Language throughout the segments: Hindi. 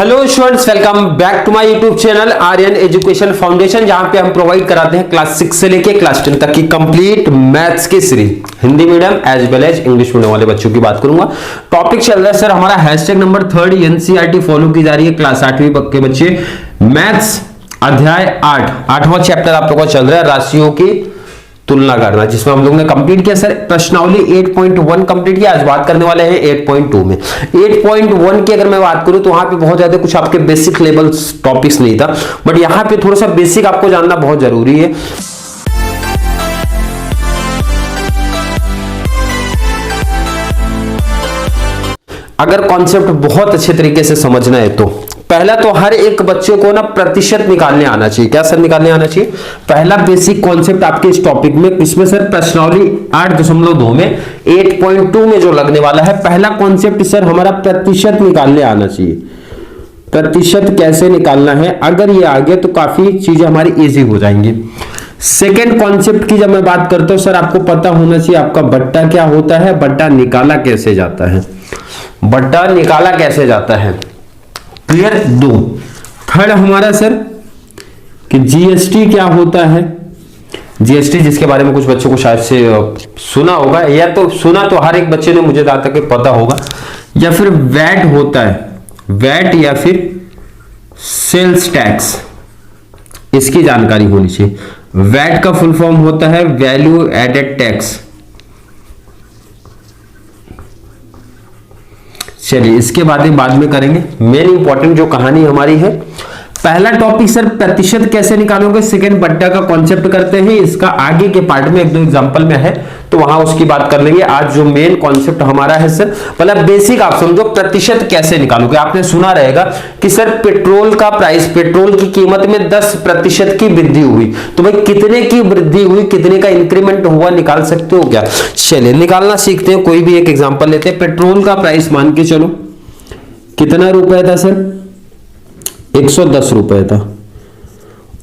Hello students, welcome back to my YouTube channel Aryan education foundation, जहां पे हम प्रोवाइड कराते हैं क्लास 6 से लेके क्लास 10 तक की कंप्लीट मैथ्स की series, Hindi medium as well as English medium वाले बच्चों की बात करूंगा। टॉपिक चल रहा है सर हमारा हैशटैग नंबर 3 एनसीईआरटी फॉलो की जा रही है। क्लास 8वीं के बच्चे मैथ्स अध्याय 8वां चैप्टर आप लोगों का चल रहा है, राशियों की तुलना करना, जिसमें हम लोग ने कंप्लीट किया सर प्रश्नावली 8.1 कंप्लीट किया। आज बात करने वाले हैं 8.2 में। 8.1 की अगर मैं बात करूं तो वहां पे बहुत ज्यादा कुछ आपके बेसिक लेवल टॉपिक्स नहीं था, बट यहां पे थोड़ा सा बेसिक आपको जानना बहुत जरूरी है। अगर कॉन्सेप्ट बहुत अच्छे तरीके से समझना है तो पहला तो हर एक बच्चे को ना प्रतिशत निकालने आना चाहिए। क्या सर निकालने आना चाहिए? पहला बेसिक कॉन्सेप्ट आपके इस टॉपिक में, इसमें सर प्रश्नावली 8.2 में 8.2 में जो लगने वाला है, पहला कॉन्सेप्ट सर हमारा प्रतिशत निकालने आना चाहिए। प्रतिशत कैसे निकालना है, अगर ये आ गया तो काफी चीजें हमारी इजी हो जाएंगी। सेकेंड कॉन्सेप्ट की जब मैं बात करता हूं सर, आपको पता होना चाहिए आपका बट्टा क्या होता है, बट्टा निकाला कैसे जाता है, बट्टा निकाला कैसे जाता है, क्लियर। 2 थर्ड हमारा सर कि जीएसटी क्या होता है। जीएसटी जिसके बारे में कुछ बच्चों को शायद से सुना होगा, या तो सुना तो हर एक बच्चे ने, मुझे जहां तक पता होगा, या फिर वैट होता है, वैट या फिर सेल्स टैक्स, इसकी जानकारी होनी चाहिए। वैट का फुल फॉर्म होता है वैल्यू एडेड टैक्स। चलिए इसके बाद में करेंगे। मेन इंपॉर्टेंट जो कहानी हमारी है, पहला टॉपिक सर प्रतिशत कैसे निकालोगे, सेकंड बट्टा का कॉन्सेप्ट करते हैं। इसका आगे के पार्ट में एक दो एग्जांपल में है तो वहां उसकी बात कर लेंगे। आज जो मेन कॉन्सेप्ट हमारा है सर, मतलब बेसिक आप समझो प्रतिशत कैसे निकालोगे। आपने सुना रहेगा कि सर पेट्रोल का प्राइस, पेट्रोल की कीमत में 10% की वृद्धि हुई, तो भाई कितने की वृद्धि हुई, कितने का इंक्रीमेंट हुआ, निकाल सकते हो क्या? चलिए निकालना सीखते हैं। कोई भी एक एग्जांपल लेते हैं। पेट्रोल का प्राइस मान के चलो कितना रुपए था सर, 110 रुपए था,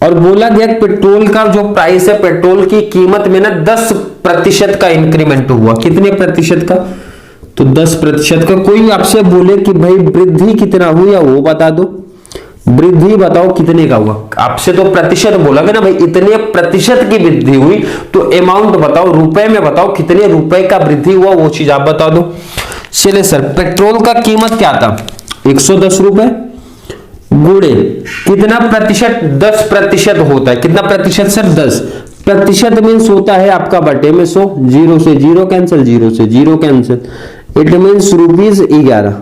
और बोला गया पेट्रोल का जो प्राइस है, पेट्रोल की कीमत में ना 10% का इंक्रीमेंट हुआ। कितने प्रतिशत का? तो 10% का। कोई आपसे बोले कि भाई वृद्धि कितना हुई, या वो बता दो, वृद्धि बताओ कितने का हुआ। आपसे तो प्रतिशत बोला गया ना भाई, इतने प्रतिशत की वृद्धि हुई, तो अमाउंट बताओ, रुपए में बताओ कितने रुपए का वृद्धि हुआ, वो चीज आप बता दो। चलिए सर, पेट्रोल का कीमत क्या था, 110 रुपए, गुणे कितना प्रतिशत, 10% होता है। कितना प्रतिशत सर? 10% मीन्स होता है आपका बटे में 100, 0 से 0 कैंसिल, 0 से 0 कैंसिल, इट मीन्स ₹11।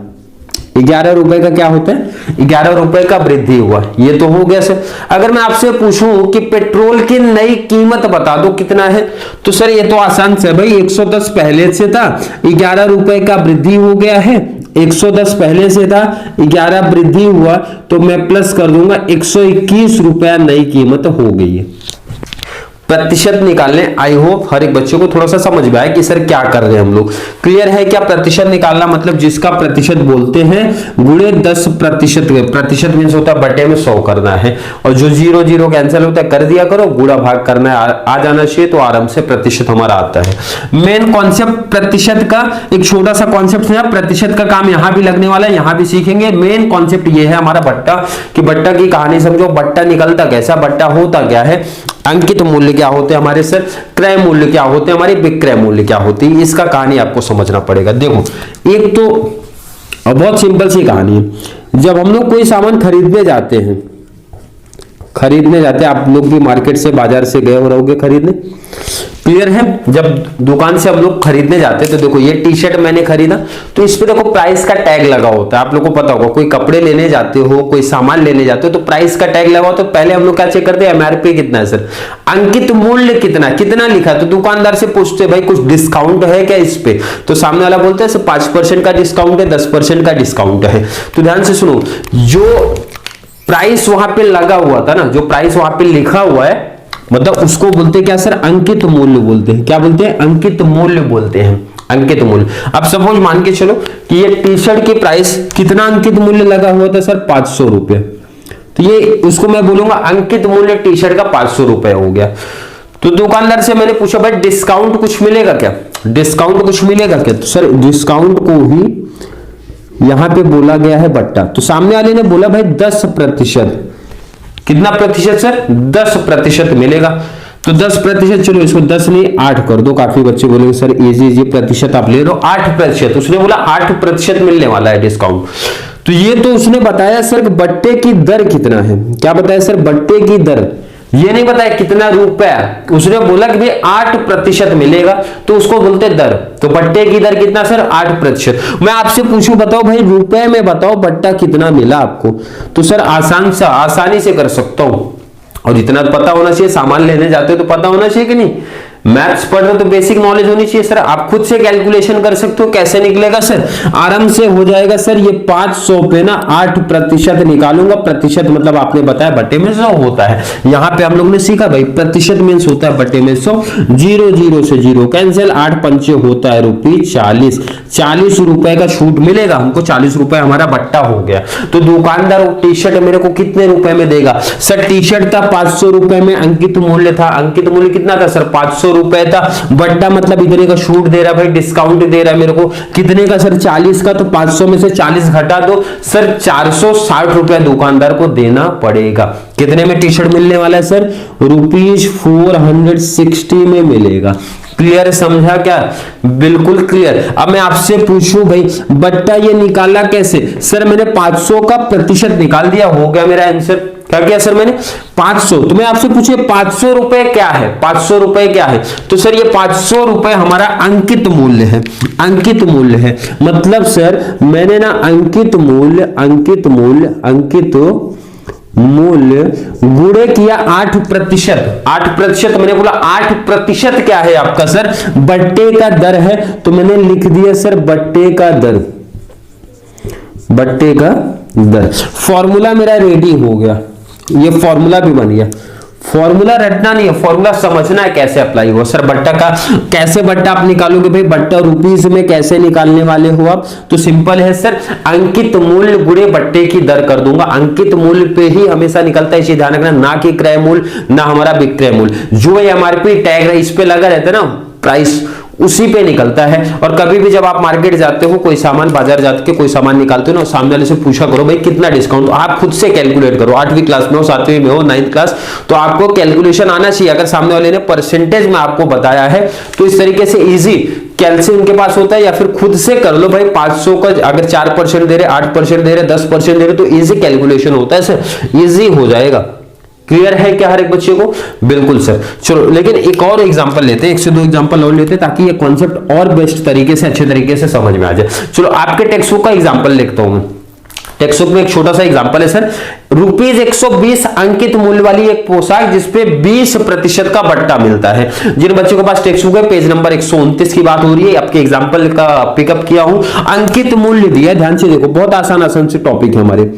11 रुपए का क्या होता है? 11 रुपए का वृद्धि हुआ। ये तो हो गया सर। अगर मैं आपसे पूछूं कि पेट्रोल की नई कीमत बता दो कितना है, तो सर ये तो आसान से भाई, 110 पहले से था, 11 रुपए का वृद्धि हो गया है। 110 पहले से था, 11 वृद्धि हुआ, तो मैं प्लस कर दूंगा, 121 रुपया नई कीमत हो गई है। प्रतिशत निकालने, आई होप हर एक बच्चे को थोड़ा सा समझ में आए कि सर क्या कर रहे हैं हम लोग। क्लियर है क्या? प्रतिशत निकालना मतलब जिसका प्रतिशत बोलते हैं गुणे 10%। प्रतिशत मीन्स होता है बटे में 100 करना है, और जो 0 0 कैंसिल होता है कर दिया करो, गुणा भाग करना है, आ जाना चाहिए, तो आराम से प्रतिशत हमारा आता है। मेन कॉन्सेप्ट प्रतिशत का एक छोटा सा कॉन्सेप्ट है, प्रतिशत का काम यहां भी लगने वाला है, यहां भी सीखेंगे। मेन कॉन्सेप्ट ये है हमारा बट्टा, कि बट्टा की कहानी समझो। बट्टा निकलता कैसा, बट्टा होता क्या है, अंकित मूल्य क्या होते हैं हमारे सर, क्रय मूल्य क्या होते हैं हमारे, विक्रय मूल्य क्या होती है, इसका कहानी आपको समझना पड़ेगा। देखो एक तो बहुत सिंपल सी कहानी है। जब हम लोग कोई सामान खरीदने जाते हैं, आप लोग भी मार्केट से, बाजार से गए हो रहोगे खरीदने, क्लियर है। जब दुकान से हम लोग खरीदने जाते हैं तो देखो ये टी शर्ट मैंने खरीदा, तो इस पे देखो प्राइस का टैग लगा होता है। आप लोग को पता होगा, कोई कपड़े लेने जाते हो, कोई सामान लेने जाते हो, तो प्राइस का टैग लगा हो, तो पहले हम लोग क्या चेक करते हैं, एमआरपी कितना है सर, अंकित मूल्य कितना कितना लिखा है। तो दुकानदार से पूछते हैं भाई कुछ डिस्काउंट है क्या इस पे, तो सामने वाला बोलता है 5% का डिस्काउंट है, 10% का डिस्काउंट है। तो ध्यान से सुनो, जो प्राइस वहां पे लगा हुआ था ना, जो प्राइस वहां पे लिखा हुआ है, मतलब उसको बोलते हैं क्या सर, अंकित मूल्य बोलते हैं। क्या बोलते हैं? अंकित मूल्य बोलते हैं, अंकित मूल्य। अब सपोज मान के चलो कि ये टी शर्ट की प्राइस कितना अंकित मूल्य लगा हुआ था सर, 500 रुपए, तो ये उसको मैं बोलूंगा अंकित मूल्य टी शर्ट का 500 रुपए हो गया। तो दुकानदार से मैंने पूछा भाई डिस्काउंट कुछ मिलेगा क्या, डिस्काउंट कुछ मिलेगा क्या? तो सर डिस्काउंट को ही यहां पे बोला गया है बट्टा, तो सामने वाले ने बोला भाई 10%, कितना प्रतिशत सर? 10% मिलेगा। तो 10%, चलो इसको 10 नहीं 8 कर दो। काफी बच्चे बोलेंगे सर इजी प्रतिशत आप ले लो, 8%। उसने बोला 8% मिलने वाला है डिस्काउंट। तो ये तो उसने बताया सर बट्टे की दर कितना है। क्या बताया सर? बट्टे की दर, ये नहीं बताया कितना रुपया। उसने बोला कि भाई 8% मिलेगा, तो उसको बोलते दर। तो बट्टे की दर कितना सर? 8%। मैं आपसे पूछूं, बताओ भाई रुपए में बताओ बट्टा कितना मिला आपको, तो सर आसानी से कर सकता हूं। और इतना तो पता होना चाहिए, सामान लेने जाते हो तो पता होना चाहिए कि नहीं। मैथ्स पढ़ रहे हो तो बेसिक नॉलेज होनी चाहिए सर। आप खुद से कैलकुलेशन कर सकते हो, कैसे निकलेगा सर? आराम से हो जाएगा सर। ये 500 पे ना 8% निकालूंगा। प्रतिशत मतलब आपने बताया बट्टे में 100 होता है। यहां पे हम लोग ने सीखा भाई प्रतिशत मींस होता है बट्टे में 100। 0 0 से 0 कैंसिल, 8 पंचे होता है ₹40। 40 रुपए का छूट मिलेगा हमको, 40 रुपए हमारा बट्टा हो गया। तो दुकानदार टी शर्ट मेरे को कितने रुपए में देगा सर? टी शर्ट था 500 रुपए में, अंकित मूल्य था। अंकित मूल्य कितना था सर? 500 रुपए था। बट्टा मतलब इतने का छूट दे रहा है भाई, डिस्काउंट दे रहा है मेरे को। कितने का सर? 40 का। तो 500 में से 40 घटा दो सर, 460 रुपया दुकानदार को देना पड़ेगा। कितने में टी शर्ट मिलने वाला है सर? ₹460 में मिलेगा। क्लियर समझा क्या? बिल्कुल क्लियर। अब मैं आपसे पूछूं भाई बट्टा ये निकाला कैसे? सर मैंने 500 का प्रतिशत निकाल दिया, हो गया मेरा आंसर। क्या किया सर मैंने? 500। तो मैं आपसे पूछे 500 रुपए क्या है? 500 रुपए क्या है? तो सर ये 500 रुपए हमारा अंकित मूल्य है। अंकित मूल्य है मतलब सर मैंने ना अंकित मूल्य गुणे किया 8%। 8% मैंने बोला 8% क्या है आपका सर? बट्टे का दर है। तो मैंने लिख दिया सर बट्टे का दर। बट्टे का दर फॉर्मूला मेरा रेडी हो गया। ये फॉर्मूला भी बन गया। फॉर्मूला रटना नहीं है, फॉर्मूला समझना है कैसे अप्लाई हो। सर बट्टा का कैसे बट्टा आप निकालोगे भाई? बट्टा रुपीस में कैसे निकालने वाले हो आप? तो सिंपल है सर, अंकित मूल्य गुणे बट्टे की दर कर दूंगा। अंकित मूल्य पे ही हमेशा निकलता है, इसे ध्यान रखना, ना कि क्रय मूल्य ना हमारा विक्रय मूल्य। जो एमआरपी टैग इस पे लगा रहता है ना प्राइस, उसी पे निकलता है। और कभी भी जब आप मार्केट जाते हो, कोई सामान बाजार जाके कोई सामान निकालते हो ना, सामने वाले से पूछा करो भाई कितना डिस्काउंट। आप खुद से कैलकुलेट करो। 8वीं क्लास में हो, 7वीं में हो, 9th क्लास, तो आपको कैलकुलेशन आना चाहिए। अगर सामने वाले ने परसेंटेज में आपको बताया है तो इस तरीके से इजी कैलकुलेशन उनके पास होता है, या फिर खुद से कर लो भाई। 500 का अगर 4% दे रहे, 8% दे रहे, 10% दे रहे, तो इजी कैलकुलेशन होता है सर, इजी हो जाएगा। क्लियर है क्या हर एक बच्चे को? बिल्कुल सर। चलो लेकिन एक और एग्जांपल लेते हैं, 1 से 2 एग्जांपल और लेते हैं ताकि ये कॉन्सेप्ट और बेस्ट तरीके से, अच्छे तरीके से समझ में आ जाए। चलो आपके टेक्स्ट बुक का एग्जांपल लिखता हूं मैं। टेक्स्ट बुक में एक छोटा सा एग्जांपल है सर, ₹120 अंकित मूल्य वाली एक पोशाक जिसपे 20% का बट्टा मिलता है। जिन बच्चों के पास टेक्स्ट बुक है, पेज नंबर 129 की बात हो रही है, आपके एग्जांपल का पिकअप किया हूं। अंकित मूल्य दिया, ध्यान से देखो, बहुत आसान से टॉपिक है हमारे।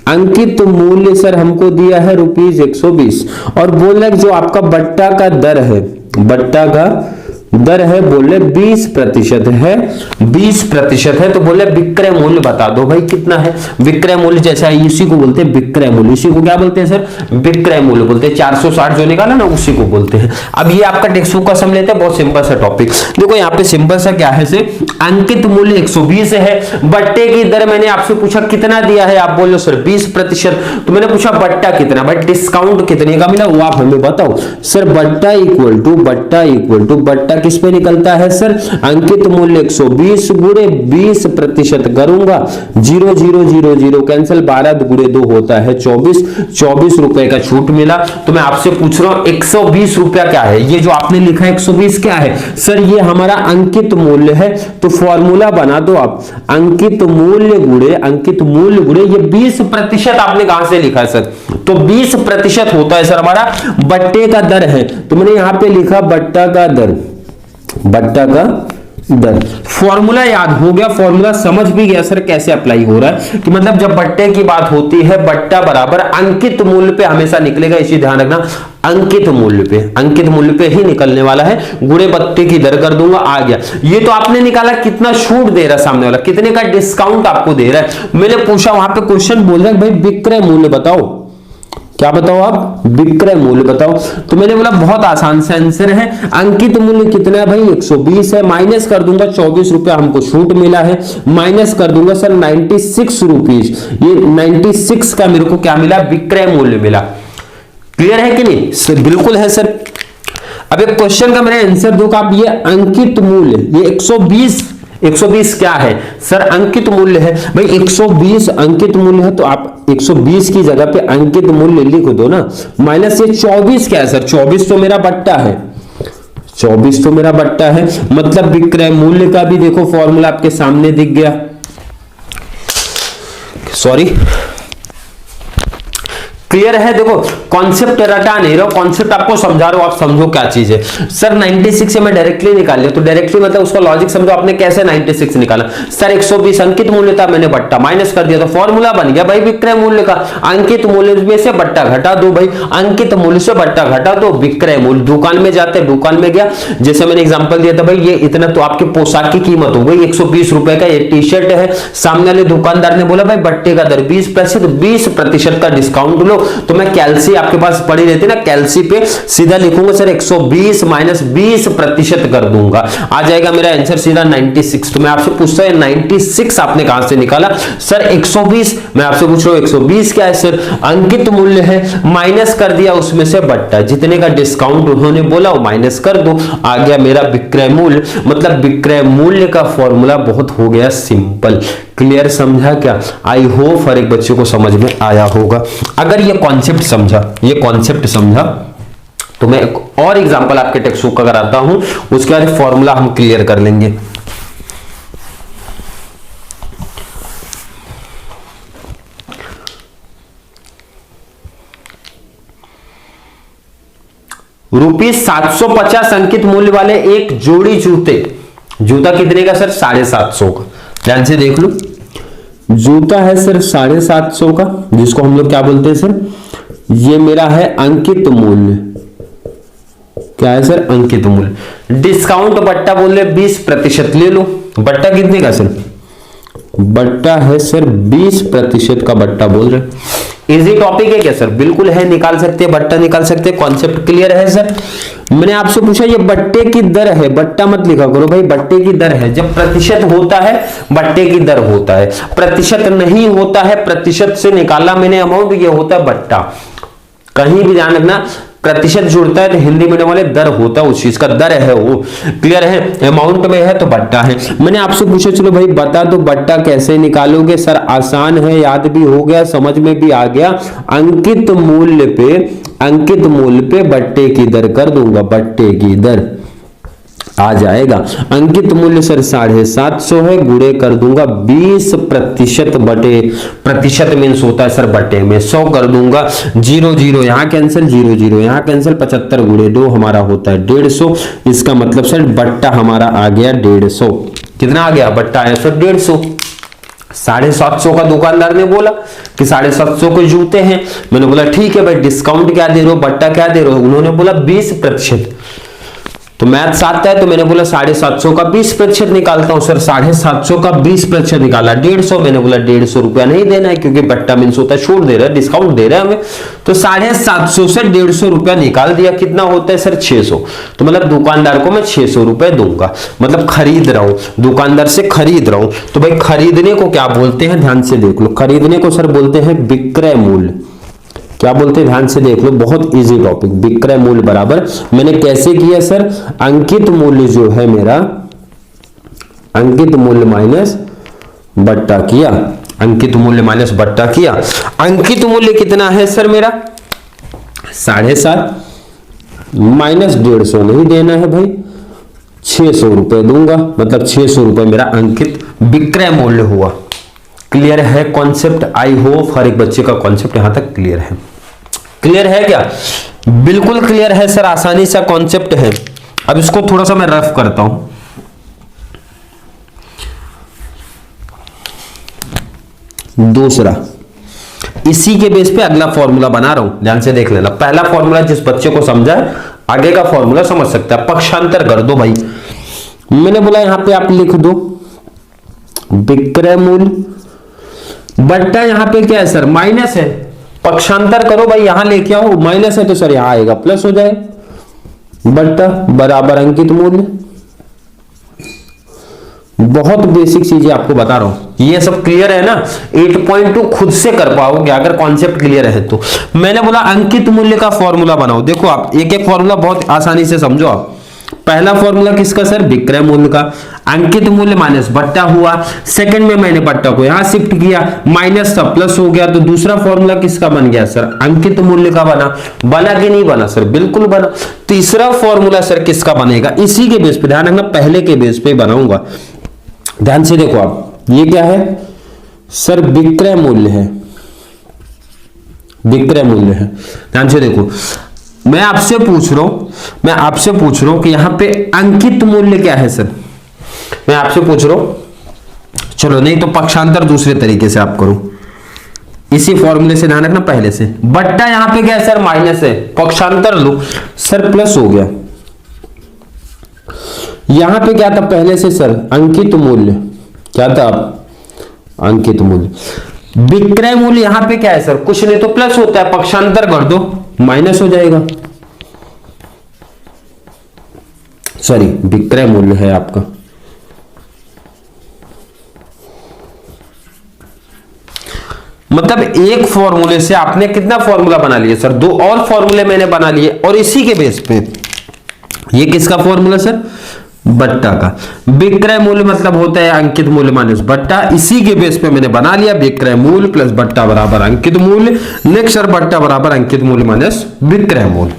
अंकित मूल्य सर हमको दिया है ₹120 और बोल रहे जो आपका बट्टा का दर है, बट्टा का दर है बोले 20% है, 20% है। तो बोले विक्रय मूल्य बता दो भाई कितना है। विक्रय मूल्य जैसा इसी को बोलते हैं विक्रय मूल्य। इसी को क्या बोलते हैं सर? विक्रय मूल्य बोलते हैं। 460 जो निकाला ना उसी को बोलते हैं। अब ये आपका टेक्स्ट बुक का सम लेते हैं, बहुत सिंपल सा टॉपिक। देखो यहाँ पे सिंपल सा क्या है से, अंकित मूल्य 120 है, बट्टे की दर मैंने आपसे पूछा कितना दिया है, आप बोल लो सर 20%। तो मैंने पूछा बट्टा कितना, भाई डिस्काउंट कितने का मिला वो आप हमें बताओ। सर बट्टा इक्वल टू बट्टा किस पे निकलता है सर? अंकित मूल्य 120 गुणे 20% करूंगा, 0 0 0 0 कैंसिल, 12 गुणे 2 होता है 24 रुपए का छूट मिला। तो मैं आपसे पूछ रहा हूं 120 रुपया क्या है? ये जो आपने लिखा है 120 क्या है सर? ये हमारा अंकित मूल्य है। तो फॉर्मूला बना दो आप, अंकित मूल्य गुणे ये 20% आपने कहां से लिखा है सर? तो 20% होता है सर हमारा बट्टे का दर है। तो मैंने यहां पे लिखा बट्टा का दर। फॉर्मूला याद हो गया, फॉर्मूला समझ भी गया सर कैसे अप्लाई हो रहा है कि मतलब जब बट्टे की बात होती है, बट्टा बराबर अंकित मूल्य पे हमेशा निकलेगा, इसी ध्यान रखना। अंकित मूल्य पे ही निकलने वाला है, गुणे बट्टे की दर कर दूंगा, आ गया। ये तो आपने निकाला कितना छूट दे रहा है सामने वाला, कितने का डिस्काउंट आपको दे रहा है। मैंने पूछा वहां पे क्वेश्चन बोल रहा है भाई विक्रय मूल्य बताओ, क्या बताओ आप? विक्रय मूल्य बताओ। तो मैंने बोला बहुत आसान सा आंसर है, अंकित मूल्य कितना है भाई? 120 है। माइनस कर दूंगा 24 रुपया हमको छूट मिला है, माइनस कर दूंगा सर 96 रुपीज, ये 96 का मेरे को क्या मिला? विक्रय मूल्य मिला। क्लियर है कि नहीं? सर बिल्कुल है सर। अब एक क्वेश्चन का मैंने आंसर दूंगा, आप ये अंकित मूल्य, ये 120 क्या है सर? अंकित मूल्य है भाई। 120 अंकित मूल्य है, तो आप 120 की जगह पे अंकित मूल्य लिख दो ना। माइनस ये 24 क्या है सर? 24 तो मेरा बट्टा है, 24 तो मेरा बट्टा है, मतलब विक्रय मूल्य का भी देखो फॉर्मूला आपके सामने दिख गया। सॉरी, क्लियर है? देखो कॉन्सेप्ट रटा नहीं रहा, कॉन्सेप्ट आपको समझा रहा हूं, आप समझो क्या चीज है। सर 96 से मैं डायरेक्टली निकाल लिया, तो डायरेक्टली मतलब उसका लॉजिक समझो आपने कैसे 96 निकाला। सर 120 अंकित मूल्य था, मैंने बट्टा माइनस कर दिया, तो फॉर्मूला बन गया भाई विक्रय मूल्य का। अंकित मूल्य में से बट्टा घटा दो भाई, अंकित मूल्य से बट्टा घटा दो, विक्रय मूल्य। दुकान में जाते, दुकान में गया, जैसे मैंने एग्जांपल दिया था भाई, ये इतना तो आपके पोशाक की कीमत हो गई 120 रुपए का, ये टी शर्ट है। सामने वाले दुकानदार ने बोला भाई बट्टे का दर 20% का डिस्काउंट लो, तो मैं कैलसी आपके पास पड़ी रहती है ना, कैलसी पे सीधा लिखूंगा सर 120 माइनस 20% कर दूंगा, आ जाएगा मेरा आंसर सीधा 96। तो मैं आपसे पूछता हूं 96 आपने कहां से निकाला? सर 120, मैं आपसे पूछ रहा हूं 120 क्या है सर? अंकित मूल्य है, माइनस कर दिया उसमें से बट्टा, जितने का डिस्काउंट उन्होंने बोला वो माइनस कर दो, आ गया मेरा विक्रय मूल्य। मतलब विक्रय मूल्य का फॉर्मूला बहुत हो गया सिंपल। क्लियर समझा क्या? आई होप हर एक बच्चे को समझ में आया होगा। अगर ये कॉन्सेप्ट समझा, ये कॉन्सेप्ट समझा, तो मैं एक और एग्जांपल आपके टेक्स्ट बुक का कराता हूं, उसके बाद फॉर्मूला हम क्लियर कर लेंगे। ₹750 अंकित मूल्य वाले एक जोड़ी जूते, जूता कितने का सर? 750 का। ध्यान से देख लो, जूता है सर 750 का, जिसको हम लोग क्या बोलते हैं सर? ये मेरा है अंकित मूल्य। क्या है सर? अंकित मूल्य। डिस्काउंट बट्टा बोल रहे 20% ले लो। बट्टा कितने का सर? बट्टा है सर 20% का बट्टा बोल रहे। इजी टॉपिक है क्या सर? बिल्कुल है, निकाल सकते हैं, बट्टा निकाल सकते हैं। कॉन्सेप्ट क्लियर है सर? मैंने आपसे पूछा ये बट्टे की दर है, बट्टा मत लिखा करो भाई, बट्टे की दर है। जब प्रतिशत होता है बट्टे की दर होता है, प्रतिशत नहीं होता है, प्रतिशत से निकाला मैंने अमाउंट, ये होता है बट्टा। कहीं भी ध्यान रखना, प्रतिशत जुड़ता है तो हिंदी मीडियम वाले दर होता है, उस चीज का दर है वो। क्लियर है? अमाउंट में है तो बट्टा है। मैंने आपसे पूछा चलो भाई बता दो बट्टा कैसे निकालोगे? सर आसान है, याद भी हो गया, समझ में भी आ गया। अंकित मूल्य पे बट्टे की दर कर दूंगा, बट्टे की दर आ जाएगा। अंकित मूल्य सर 750 है, गुणे कर दूंगा 20% बटे, प्रतिशत मीन्स होता है सर बटे में, 100 कर दूंगा, 0 0 यहाँ कैंसिल, 0 0 यहाँ कैंसिल, 75 गुणे 2 हमारा होता है 150। इसका मतलब सर बट्टा हमारा आ गया 150। कितना आ गया? बट्टा आया सर 150। 750 का दुकानदार ने बोला कि 750 के जूते हैं। मैंने बोला ठीक है भाई, डिस्काउंट क्या दे रहे हो, बट्टा क्या दे रहे हो? उन्होंने बोला 20%। तो मैथ्स आता है, तो मैंने बोला 750 का 20% निकालता हूं सर। 750 का 20% निकाला 150। मैंने बोला 150 रुपया नहीं देना है, क्योंकि बट्टा मीन्स होता है छूट दे रहा है, डिस्काउंट दे रहा है हमें। तो 750 से 150 रुपया निकाल दिया, कितना होता है सर? 600। तो मतलब दुकानदार को मैं 600 रुपए दूंगा, मतलब खरीद रहा हूं, दुकानदार से खरीद रहा हूं। तो भाई खरीदने को क्या बोलते हैं? ध्यान से देख लो, खरीदने को सर बोलते हैं विक्रय मूल्य। क्या बोलते हैं? ध्यान से देख लो, बहुत इजी टॉपिक। विक्रय मूल्य बराबर मैंने कैसे किया सर? अंकित मूल्य जो है मेरा, अंकित मूल्य माइनस बट्टा किया, अंकित मूल्य माइनस बट्टा किया। अंकित मूल्य कितना है सर मेरा? 750 माइनस 150 नहीं देना है भाई, 600 रुपए दूंगा, मतलब 600 रुपए मेरा अंकित विक्रय मूल्य हुआ। क्लियर है कॉन्सेप्ट? आई होप हर एक बच्चे का कॉन्सेप्ट यहां तक क्लियर है। क्लियर है क्या? बिल्कुल क्लियर है सर, आसानी सा कॉन्सेप्ट है। अब इसको थोड़ा सा मैं रफ करता हूं। दूसरा, इसी के बेस पे अगला फॉर्मूला बना रहा हूं, ध्यान से देख लेना। पहला फॉर्मूला जिस बच्चे को समझा है, आगे का फॉर्मूला समझ सकता है। पक्षांतर कर दो भाई। मैंने बोला यहां पे आप लिख दो विक्रय मूल्य बट्टा, यहां पे क्या है सर? माइनस है, पक्षांतर करो भाई, यहां लेके आओ, माइनस है तो सर यहां आएगा प्लस हो जाए, बट्टा बराबर अंकित मूल्य। बहुत बेसिक चीजें आपको बता रहा हूं, ये सब क्लियर है ना। 8.2 खुद से कर पाओगे अगर कॉन्सेप्ट क्लियर है तो। मैंने बोला अंकित मूल्य का फॉर्मूला बनाओ, देखो आप एक एक फॉर्मूला बहुत आसानी से समझो आप। पहला फॉर्मूला किसका सर, विक्रय मूल्य का, अंकित मूल्य माइनस बट्टा हुआ, सेकंड में मैंने बट्टा को यहां शिफ्ट किया, माइनस था प्लस हो गया, तो दूसरा फॉर्मूला किसका बन गया सर, अंकित मूल्य का बना कि नहीं बना सर, बिल्कुल बना। तीसरा फॉर्मूला सर किसका बनेगा, इसी के बेस पे, ध्यान रखना पहले के बेस पे बनाऊंगा। ध्यान से देखो आप, ये क्या है सर, विक्रय मूल्य है, विक्रय मूल्य है। ध्यान से देखो, मैं आपसे पूछ रहा हूं कि यहां पे अंकित मूल्य क्या है सर, मैं आपसे पूछ रहा हूं। चलो नहीं तो पक्षांतर दूसरे तरीके से आप करो, इसी फॉर्मूले से, ध्यान रखना पहले से। बट्टा यहां पे क्या है सर, माइनस है, पक्षांतर लो सर, प्लस हो गया। यहां पे क्या था पहले से सर, अंकित मूल्य, क्या था अंकित मूल्य। विक्रय मूल्य यहां पे क्या है सर, कुछ नहीं तो प्लस होता है, पक्षांतर कर दो माइनस हो जाएगा, सॉरी विक्रय मूल्य है आपका। मतलब एक फॉर्मूले से आपने कितना फॉर्मूला बना लिए सर, दो और फॉर्मूले मैंने बना लिए, और इसी के बेस पे ये किसका फॉर्मूला सर, बट्टा का। विक्रय मूल्य मतलब होता है अंकित मूल्य माइनस बट्टा, इसी के बेस पे मैंने बना लिया विक्रय मूल्य प्लस बट्टा बराबर अंकित मूल्य। नेक्स्ट सर बट्टा बराबर अंकित मूल्य माइनस विक्रय मूल्य।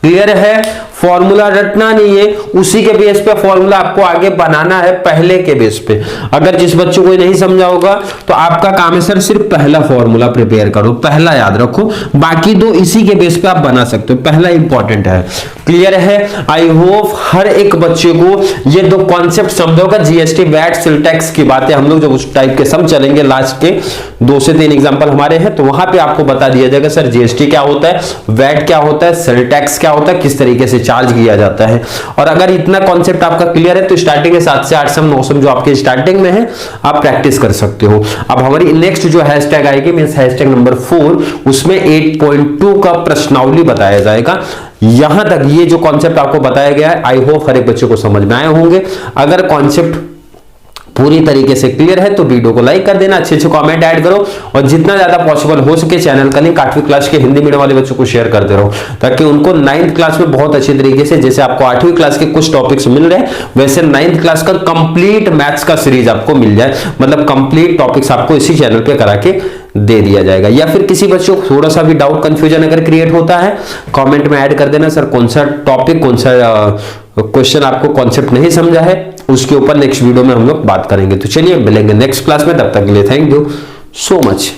क्लियर है, फॉर्मूला रटना नहीं है, उसी के बेस पे फॉर्मूला आपको आगे बनाना है, पहले के बेस पे। अगर जिस बच्चों को नहीं समझा होगा तो आपका काम है सर सिर्फ पहला फॉर्मूला प्रिपेयर करो, पहला याद रखो, बाकी दो इसी के बेस पे आप बना सकते हो, पहला इंपॉर्टेंट है। क्लियर है, आई होप हर एक बच्चे को ये दो कॉन्सेप्ट समझ होगा। जीएसटी वैट सेल टैक्स की बातें हम लोग जब उस टाइप के सब चलेंगे, लास्ट के 2 से 3 एग्जाम्पल हमारे हैं, तो वहां पे आपको बता दिया जाएगा सर जीएसटी क्या होता है, वैट क्या होता है, सेल टैक्स क्या होता है, किस तरीके से चार्ज किया जाता है। और अगर इतना कॉन्सेप्ट आपका क्लियर है तो स्टार्टिंग में 7 से 8 सम 9 सम जो आपके स्टार्टिंग में है आप प्रैक्टिस कर सकते हो। अब हमारी नेक्स्ट जो हैशटैग आएगी मींस हैशटैग नंबर 4, उसमें 8.2 का प्रश्नावली बताया जाएगा। यहां तक ये जो कॉन्सेप्ट आपको बताया गया है आई होप हर एक बच्चे को समझ में आए होंगे। अगर कॉन्सेप्ट पूरी तरीके से क्लियर है तो वीडियो को लाइक कर देना, अच्छे कमेंट ऐड करो, और जितना ज्यादा पॉसिबल हो सके चैनल का लिंक 8वीं क्लास के हिंदी मीडियम वाले बच्चों को शेयर करते रहो, ताकि उनको 9th क्लास में बहुत अच्छे तरीके से, जैसे आपको 8वीं क्लास के कुछ टॉपिक्स मिल रहे हैं वैसे 9th क्लास का कंप्लीट मैथ्स का सीरीज आपको मिल जाए। मतलब कंप्लीट टॉपिक्स आपको इसी चैनल पे करा के दे दिया जाएगा। या फिर किसी बच्चों को थोड़ा सा भी डाउट कंफ्यूजन अगर क्रिएट होता है कमेंट में ऐड कर देना, सर कौन सा टॉपिक कौन सा क्वेश्चन आपको कॉन्सेप्ट नहीं समझा है, उसके ऊपर नेक्स्ट वीडियो में हम लोग बात करेंगे। तो चलिए मिलेंगे नेक्स्ट क्लास में, तब तक के लिए थैंक यू सो मच।